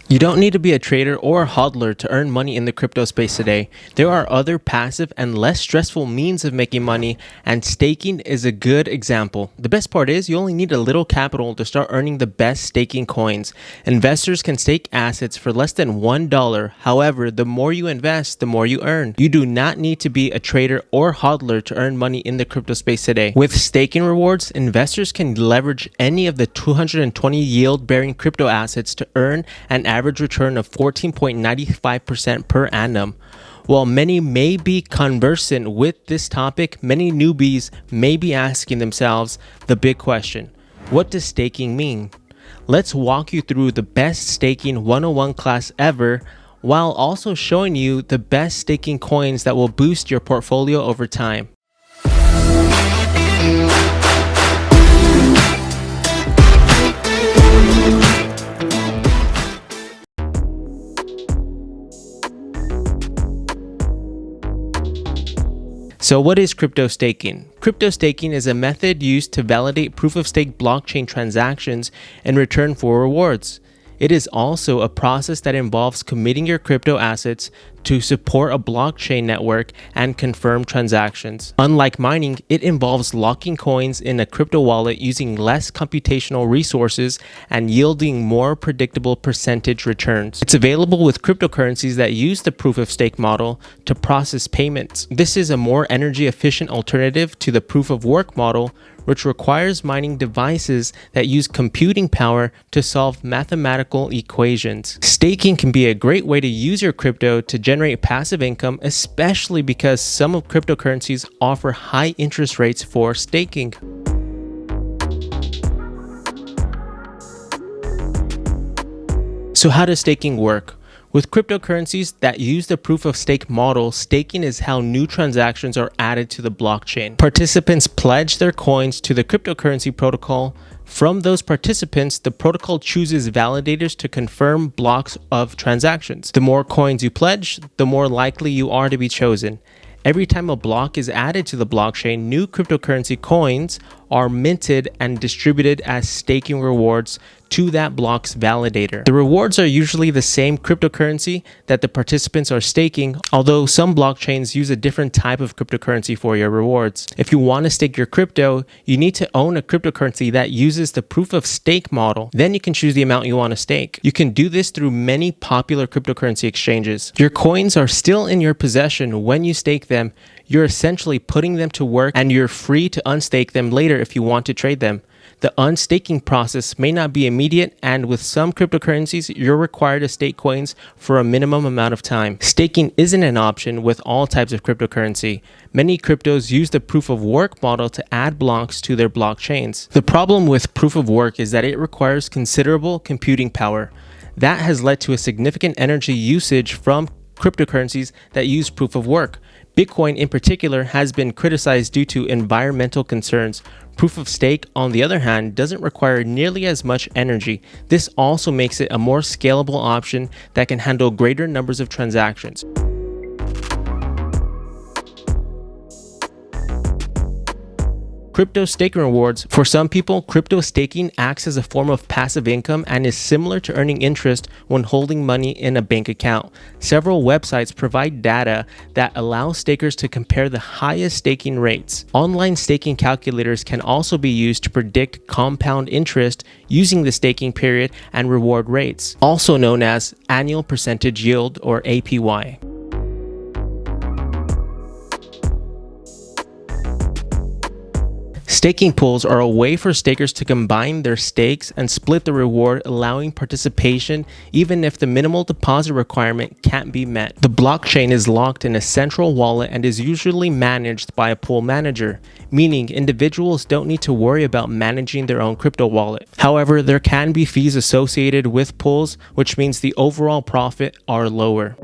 You don't need to be a trader or a hodler to earn money in the crypto space today. There are other passive and less stressful means of making money, and staking is a good example. The best part is you only need a little capital to start earning the best staking coins. Investors can stake assets for less than $1. However, the more you invest, the more you earn. You do not need to be a trader or hodler to earn money in the crypto space today. With staking rewards, investors can leverage any of the 220 yield-bearing crypto assets to earn an average return of 14.95% per annum. While many may be conversant with this topic, many newbies may be asking themselves the big question: what does staking mean? Let's walk you through the best staking 101 class ever, while also showing you the best staking coins that will boost your portfolio over time. So what is crypto staking? Crypto staking is a method used to validate proof-of-stake blockchain transactions in return for rewards. It is also a process that involves committing your crypto assets to support a blockchain network and confirm transactions. Unlike mining, it involves locking coins in a crypto wallet using less computational resources and yielding more predictable percentage returns. It's available with cryptocurrencies that use the proof-of-stake model to process payments. This is a more energy-efficient alternative to the proof-of-work model, which requires mining devices that use computing power to solve mathematical equations. Staking can be a great way to use your crypto to generate passive income, especially because some of cryptocurrencies offer high interest rates for staking. So how does staking work? With cryptocurrencies that use the proof-of-stake model, staking is how new transactions are added to the blockchain. Participants pledge their coins to the cryptocurrency protocol. From those participants, the protocol chooses validators to confirm blocks of transactions. The more coins you pledge, the more likely you are to be chosen. Every time a block is added to the blockchain, new cryptocurrency coins are minted and distributed as staking rewards to that block's validator. The rewards are usually the same cryptocurrency that the participants are staking, although some blockchains use a different type of cryptocurrency for your rewards. If you want to stake your crypto, you need to own a cryptocurrency that uses the proof of stake model. Then you can choose the amount you want to stake. You can do this through many popular cryptocurrency exchanges. Your coins are still in your possession when you stake them. You're essentially putting them to work, and you're free to unstake them later if you want to trade them. The unstaking process may not be immediate, and with some cryptocurrencies, you're required to stake coins for a minimum amount of time. Staking isn't an option with all types of cryptocurrency. Many cryptos use the proof of work model to add blocks to their blockchains. The problem with proof of work is that it requires considerable computing power. That has led to a significant energy usage from cryptocurrencies that use proof of work. Bitcoin in particular has been criticized due to environmental concerns. Proof of stake, on the other hand, doesn't require nearly as much energy. This also makes it a more scalable option that can handle greater numbers of transactions. Crypto staking rewards. For some people, crypto staking acts as a form of passive income and is similar to earning interest when holding money in a bank account. Several websites provide data that allow stakers to compare the highest staking rates. Online staking calculators can also be used to predict compound interest using the staking period and reward rates, also known as annual percentage yield or APY. Staking pools are a way for stakers to combine their stakes and split the reward, allowing participation even if the minimal deposit requirement can't be met. The blockchain is locked in a central wallet and is usually managed by a pool manager, meaning individuals don't need to worry about managing their own crypto wallet. However, there can be fees associated with pools, which means the overall profit are lower.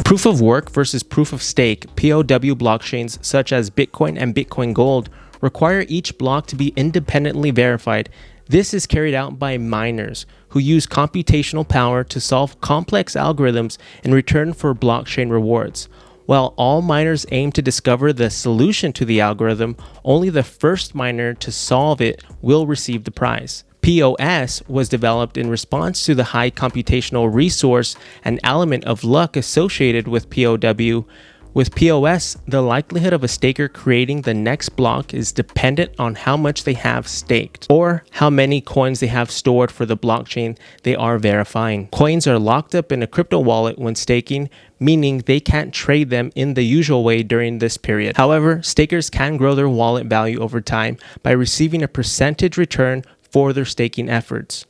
Proof of work versus proof of stake, POW blockchains such as Bitcoin and Bitcoin Gold require each block to be independently verified. This is carried out by miners who use computational power to solve complex algorithms in return for blockchain rewards. While all miners aim to discover the solution to the algorithm, only the first miner to solve it will receive the prize. POS was developed in response to the high computational resource and element of luck associated with POW. With POS, the likelihood of a staker creating the next block is dependent on how much they have staked, or how many coins they have stored for the blockchain they are verifying. Coins are locked up in a crypto wallet when staking, meaning they can't trade them in the usual way during this period. However, stakers can grow their wallet value over time by receiving a percentage return for their staking efforts.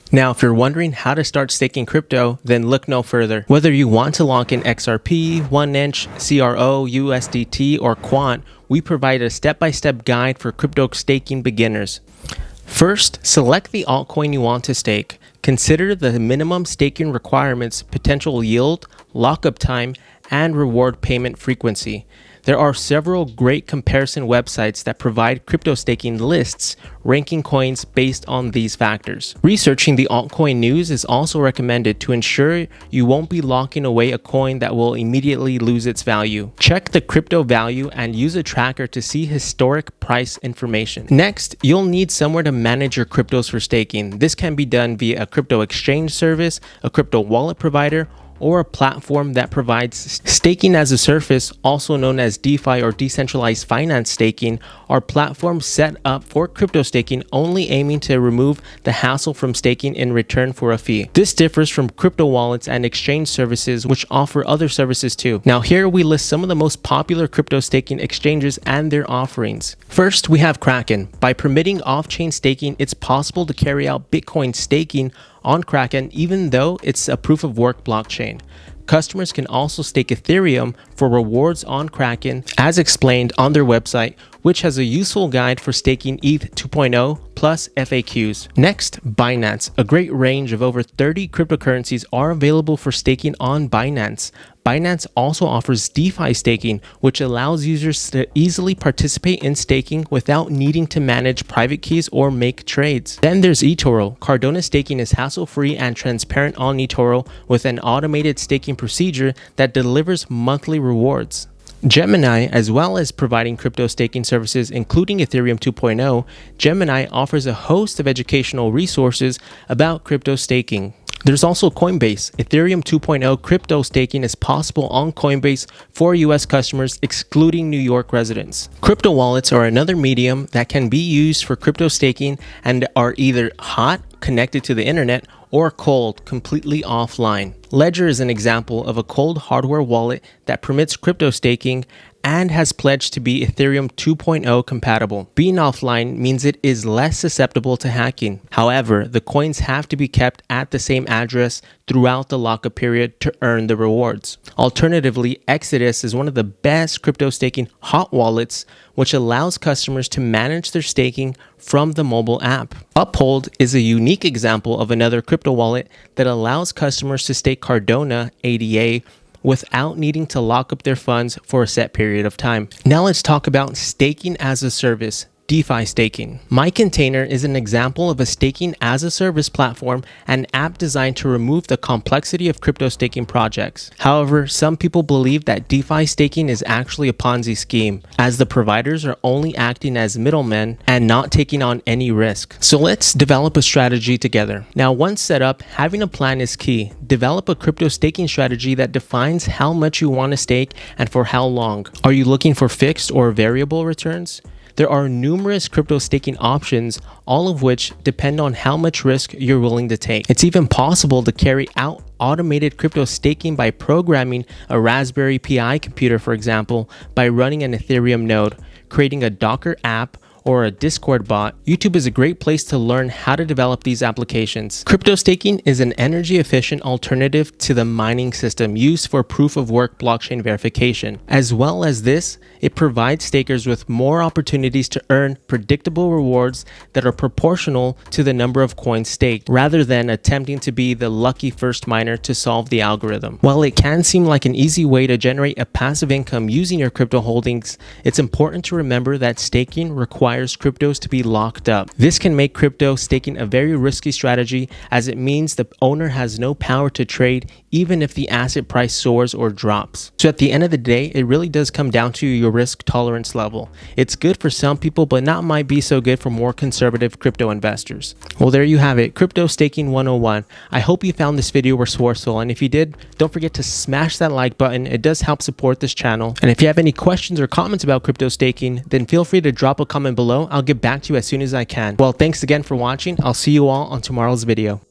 Now, if you're wondering how to start staking crypto, then look no further. Whether you want to lock in XRP, 1inch, CRO, USDT, or Quant, we provide a step-by-step guide for crypto staking beginners. First, select the altcoin you want to stake. Consider the minimum staking requirements, potential yield, lockup time, and reward payment frequency. There are several great comparison websites that provide crypto staking lists, ranking coins based on these factors. Researching the altcoin news is also recommended to ensure you won't be locking away a coin that will immediately lose its value. Check the crypto value and use a tracker to see historic price information. Next, you'll need somewhere to manage your cryptos for staking. This can be done via a crypto exchange service, a crypto wallet provider, or a platform that provides staking as a service, also known as DeFi or decentralized finance staking, are platforms set up for crypto staking only aiming to remove the hassle from staking in return for a fee. This differs from crypto wallets and exchange services which offer other services too. Now here we list some of the most popular crypto staking exchanges and their offerings. First, we have Kraken. By permitting off-chain staking, it's possible to carry out Bitcoin staking on Kraken even though it's a proof of work blockchain. Customers can also stake Ethereum for rewards on Kraken, as explained on their website, which has a useful guide for staking ETH 2.0 plus FAQs. Next, Binance. A great range of over 30 cryptocurrencies are available for staking on Binance. Binance also offers DeFi staking, which allows users to easily participate in staking without needing to manage private keys or make trades. Then there's eToro. Cardano staking is hassle-free and transparent on eToro with an automated staking procedure that delivers monthly rewards. Gemini, as well as providing crypto staking services including Ethereum 2.0, Gemini offers a host of educational resources about crypto staking. There's also Coinbase. Ethereum 2.0 crypto staking is possible on Coinbase for US customers, excluding New York residents. Crypto wallets are another medium that can be used for crypto staking and are either hot, connected to the internet, or cold, completely offline. Ledger is an example of a cold hardware wallet that permits crypto staking and has pledged to be Ethereum 2.0 compatible. Being offline means it is less susceptible to hacking. However, the coins have to be kept at the same address throughout the lockup period to earn the rewards. Alternatively, Exodus is one of the best crypto staking hot wallets, which allows customers to manage their staking from the mobile app. Uphold is a unique example of another crypto wallet that allows customers to stake Cardano ADA without needing to lock up their funds for a set period of time. Now let's talk about staking as a service. DeFi staking. MyContainer is an example of a staking as a service platform and app designed to remove the complexity of crypto staking projects. However, some people believe that DeFi staking is actually a Ponzi scheme, as the providers are only acting as middlemen and not taking on any risk. So let's develop a strategy together. Now, once set up, having a plan is key. Develop a crypto staking strategy that defines how much you want to stake and for how long. Are you looking for fixed or variable returns? There are numerous crypto staking options, all of which depend on how much risk you're willing to take. It's even possible to carry out automated crypto staking by programming a Raspberry Pi computer, for example, by running an Ethereum node, creating a Docker app, or a Discord bot. YouTube is a great place to learn how to develop these applications. Crypto staking is an energy efficient alternative to the mining system used for proof of work blockchain verification. As well as this, it provides stakers with more opportunities to earn predictable rewards that are proportional to the number of coins staked, rather than attempting to be the lucky first miner to solve the algorithm. While it can seem like an easy way to generate a passive income using your crypto holdings, it's important to remember that staking requires requires cryptos to be locked up. This can make crypto staking a very risky strategy, as it means the owner has no power to trade even if the asset price soars or drops. So at the end of the day, it really does come down to your risk tolerance level. It's good for some people, but not might be so good for more conservative crypto investors. Well, there you have it, crypto staking 101. I hope you found this video resourceful, and if you did, don't forget to smash that like button. It does help support this channel. And if you have any questions or comments about crypto staking, then feel free to drop a comment below. I'll get back to you as soon as I can. Well, thanks again for watching. I'll see you all on tomorrow's video.